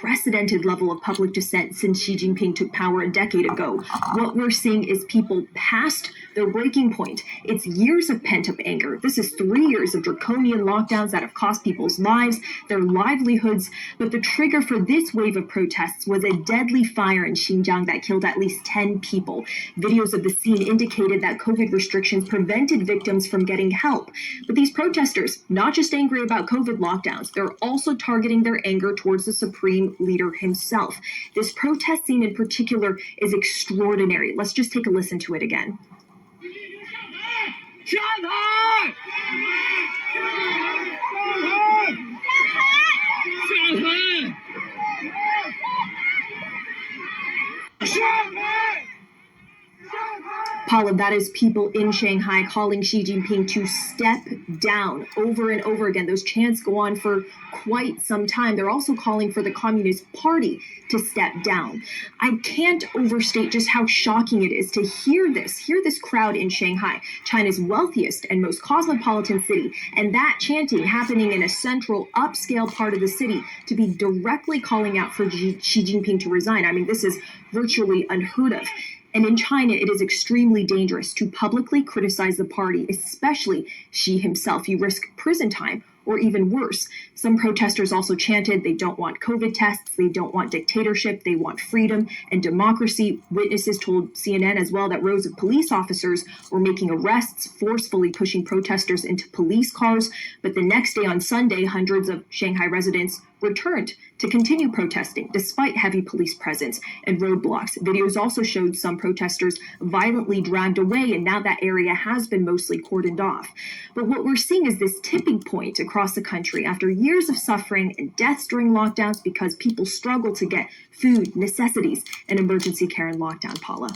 unprecedented level of public dissent since Xi Jinping took power a decade ago. What we're seeing is people past their breaking point. It's years of pent-up anger. This is 3 years of draconian lockdowns that have cost people's lives, their livelihoods. But the trigger for this wave of protests was a deadly fire in Xinjiang that killed at least 10 people. Videos of the scene indicated that COVID restrictions prevented victims from getting help. But these protesters, not just angry about COVID lockdowns, they're also targeting their anger towards the supreme leader himself. This protest scene in particular is extraordinary. Let's just take a listen to it again. Paula, that is people in Shanghai calling Xi Jinping to step down over and over again. Those chants go on for quite some time. They're also calling for the Communist Party to step down. I can't overstate just how shocking it is to hear this crowd in Shanghai, China's wealthiest and most cosmopolitan city, and that chanting happening in a central upscale part of the city, to be directly calling out for Xi Jinping to resign. I mean, this is virtually unheard of. And in China, it is extremely dangerous to publicly criticize the party, especially Xi himself. You risk prison time or even worse. Some protesters also chanted they don't want COVID tests, they don't want dictatorship, they want freedom and democracy. Witnesses told CNN as well that rows of police officers were making arrests, forcefully pushing protesters into police cars. But the next day on Sunday, hundreds of Shanghai residents returned to continue protesting despite heavy police presence and roadblocks. Videos also showed some protesters violently dragged away, and now that area has been mostly cordoned off. But what we're seeing is this tipping point across the country after years of suffering and deaths during lockdowns because people struggle to get food, necessities, and emergency care in lockdown, Paula.